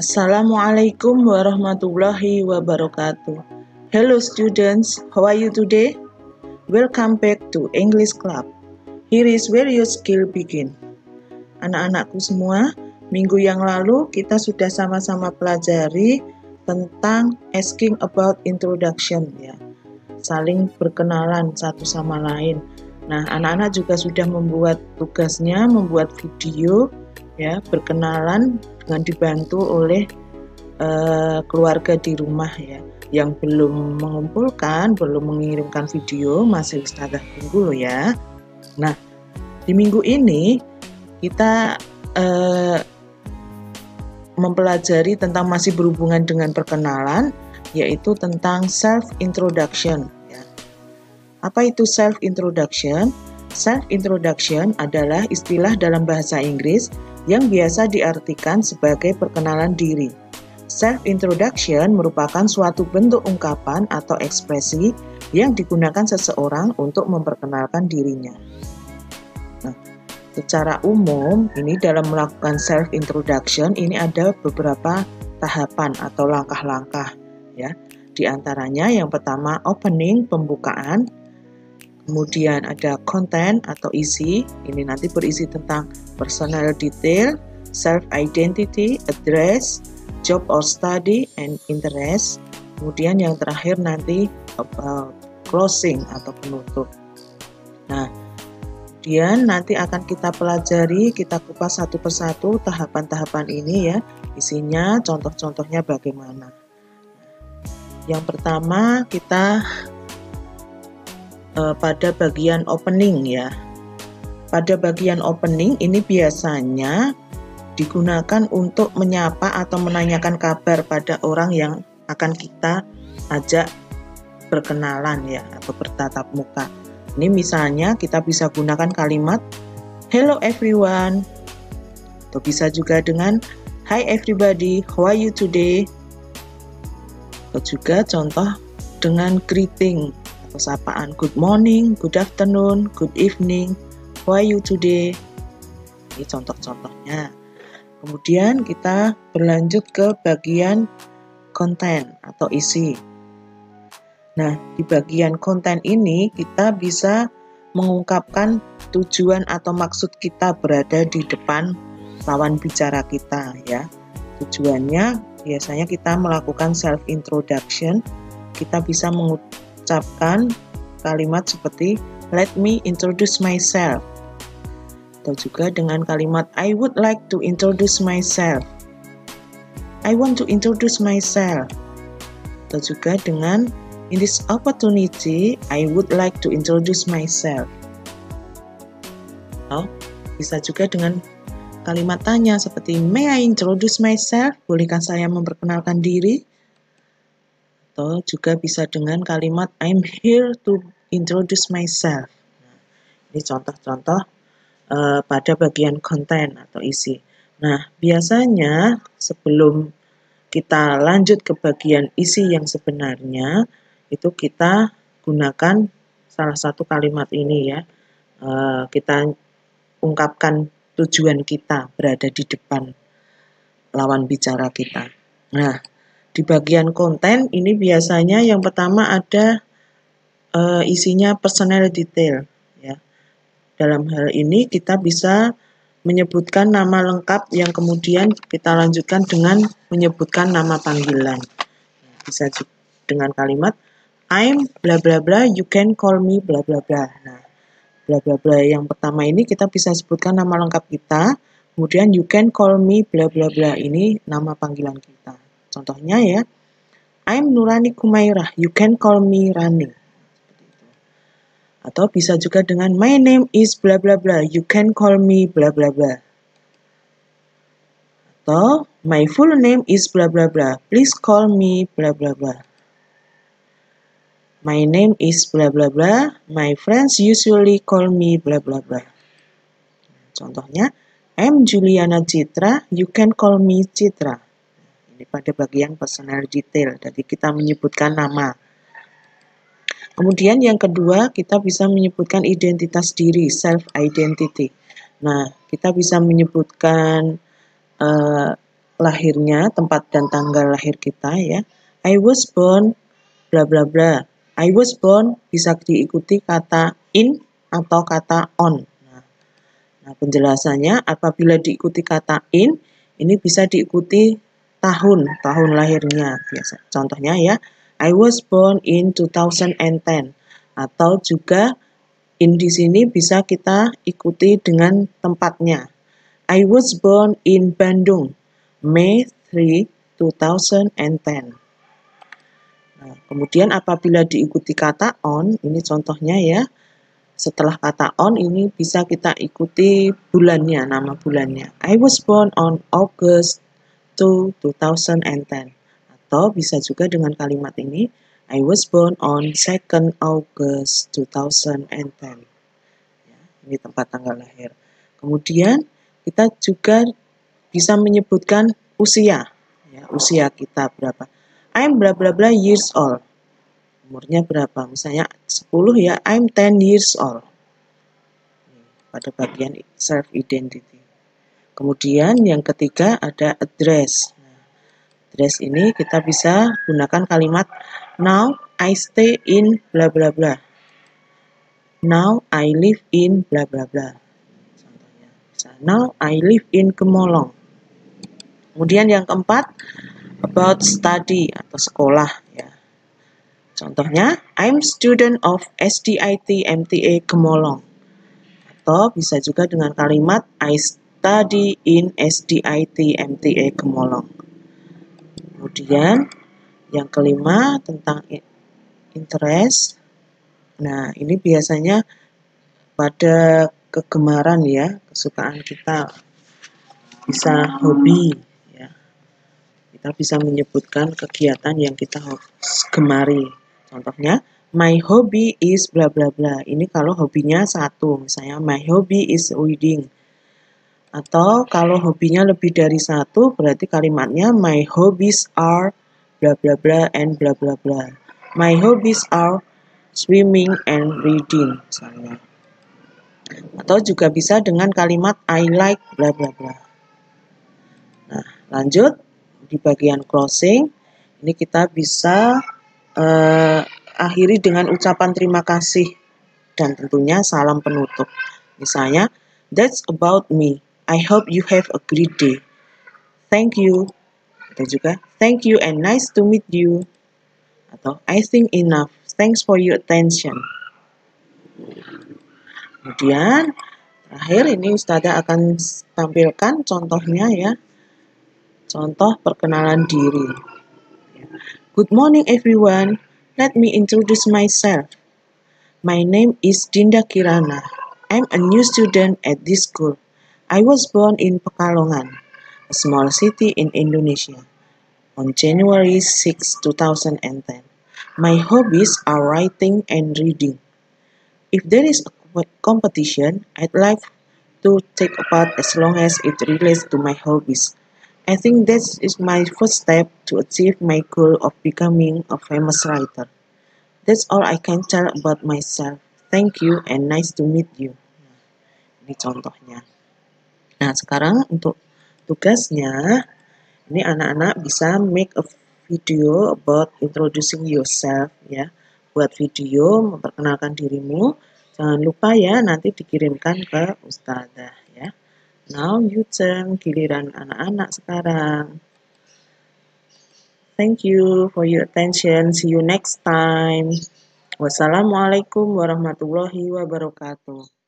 Assalamualaikum warahmatullahi wabarakatuh. Hello students, how are you today? Welcome back to English Club. Here is where your skill begin. Anak-anakku semua, minggu yang lalu kita sudah sama-sama pelajari tentang asking about introduction ya. Saling berkenalan satu sama lain. Nah, anak-anak juga sudah membuat tugasnya, membuat video ya, berkenalan dengan dibantu oleh keluarga di rumah ya. Yang belum mengumpulkan, belum mengirimkan video, masih Ustazah tunggu loh ya. Nah, di minggu ini kita mempelajari tentang masih berhubungan dengan perkenalan, yaitu tentang self-introduction ya. Apa itu self-introduction? Self-introduction adalah istilah dalam bahasa Inggris yang biasa diartikan sebagai perkenalan diri. Self-introduction merupakan suatu bentuk ungkapan atau ekspresi yang digunakan seseorang untuk memperkenalkan dirinya. Nah, secara umum, ini dalam melakukan self-introduction, ini ada beberapa tahapan atau langkah-langkah ya. Di antaranya yang pertama opening, pembukaan. Kemudian ada content atau isi, ini nanti berisi tentang personal detail, self-identity, address, job or study, and interest. Kemudian yang terakhir nanti about closing atau penutup. Nah, kemudian nanti akan kita pelajari, kita kupas satu persatu tahapan-tahapan ini ya, isinya, contoh-contohnya bagaimana. Yang pertama kita pada bagian opening ya. Pada bagian opening ini biasanya digunakan untuk menyapa atau menanyakan kabar pada orang yang akan kita ajak berkenalan ya, atau bertatap muka. Ini misalnya kita bisa gunakan kalimat hello everyone, atau bisa juga dengan hi everybody, how are you today? Atau juga contoh dengan greeting, sapaan good morning, good afternoon, good evening, how are you today? Ini contoh-contohnya. Kemudian kita berlanjut ke bagian konten atau isi. Nah, di bagian konten ini kita bisa mengungkapkan tujuan atau maksud kita berada di depan lawan bicara kita ya. Tujuannya biasanya kita melakukan self introduction. Kita bisa mengucapkan kalimat seperti let me introduce myself, atau juga dengan kalimat I would like to introduce myself, I want to introduce myself, atau juga dengan in this opportunity I would like to introduce myself. Atau bisa juga dengan kalimat tanya seperti may I introduce myself, bolehkah saya memperkenalkan diri? Atau juga bisa dengan kalimat I'm here to introduce myself. Nah, ini contoh-contoh pada bagian konten atau isi. Nah, biasanya sebelum kita lanjut ke bagian isi yang sebenarnya, itu kita gunakan salah satu kalimat ini ya. Kita ungkapkan tujuan kita berada di depan lawan bicara kita. Nah, di bagian konten ini biasanya yang pertama ada isinya personal detail ya. Dalam hal ini kita bisa menyebutkan nama lengkap yang kemudian kita lanjutkan dengan menyebutkan nama panggilan. Bisa dengan kalimat I'm bla bla bla, you can call me bla bla bla. Nah, bla bla bla yang pertama ini kita bisa sebutkan nama lengkap kita, kemudian you can call me bla bla bla, ini nama panggilan kita. Contohnya ya, I'm Nurani Kumairah, you can call me Rani. Atau bisa juga dengan my name is bla bla bla, you can call me bla bla bla. Atau my full name is bla bla bla, please call me bla bla bla. My name is bla bla bla, my friends usually call me bla bla bla. Contohnya, I'm Juliana Citra, you can call me Citra. Ini pada bagian personal detail, jadi kita menyebutkan nama. Kemudian yang kedua, kita bisa menyebutkan identitas diri, self-identity. Nah, kita bisa menyebutkan lahirnya, tempat dan tanggal lahir kita ya. I was born bla bla bla. I was born bisa diikuti kata in atau kata on. Nah, penjelasannya apabila diikuti kata in, ini bisa diikuti tahun lahirnya biasa. Contohnya ya, I was born in 2010. Atau juga in di sini bisa kita ikuti dengan tempatnya. I was born in Bandung, May 3, 2010. Nah, kemudian apabila diikuti kata on, ini contohnya ya. Setelah kata on ini bisa kita ikuti bulannya, nama bulannya. I was born on August 2, 2010. Atau bisa juga dengan kalimat ini, I was born on 2nd August 2010. Ya, ini tempat tanggal lahir. Kemudian kita juga bisa menyebutkan usia. Ya, usia kita berapa. I'm bla bla bla years old. Umurnya berapa? Misalnya 10 ya, I'm 10 years old. Pada bagian self identity. Kemudian yang ketiga ada address. Address ini kita bisa gunakan kalimat now I stay in bla bla bla. Now I live in bla bla bla. Contohnya, now I live in Gemolong. Kemudian yang keempat about study atau sekolah ya. Contohnya, I'm student of SDIT MTA Gemolong. Atau bisa juga dengan kalimat I study in SDIT MTA Gemolong. Kemudian yang kelima tentang interest. Nah, ini biasanya pada kegemaran ya, kesukaan kita. Bisa hobi ya. Kita bisa menyebutkan kegiatan yang kita gemari. Contohnya, my hobby is bla bla bla. Ini kalau hobinya satu, misalnya my hobby is reading. Atau kalau hobinya lebih dari satu, berarti kalimatnya my hobbies are bla bla bla and bla bla bla. My hobbies are swimming and reading, misalnya. Atau juga bisa dengan kalimat I like bla bla bla. Nah, lanjut di bagian closing. Ini kita bisa akhiri dengan ucapan terima kasih dan tentunya salam penutup. Misalnya, that's about me. I hope you have a great day. Thank you. Atau juga, thank you and nice to meet you. Atau, I think enough. Thanks for your attention. Kemudian, terakhir ini Ustazah akan tampilkan contohnya ya. Contoh perkenalan diri. Good morning everyone. Let me introduce myself. My name is Dinda Kirana. I'm a new student at this school. I was born in Pekalongan, a small city in Indonesia, on January 6, 2010. My hobbies are writing and reading. If there is a competition, I'd like to take part as long as it relates to my hobbies. I think this is my first step to achieve my goal of becoming a famous writer. That's all I can tell about myself. Thank you and nice to meet you. Ini contohnya. Nah, sekarang untuk tugasnya, ini anak-anak bisa make a video about introducing yourself ya. Buat video memperkenalkan dirimu. Jangan lupa ya nanti dikirimkan ke Ustazah ya. Now you turn, giliran anak-anak sekarang. Thank you for your attention. See you next time. Wassalamualaikum warahmatullahi wabarakatuh.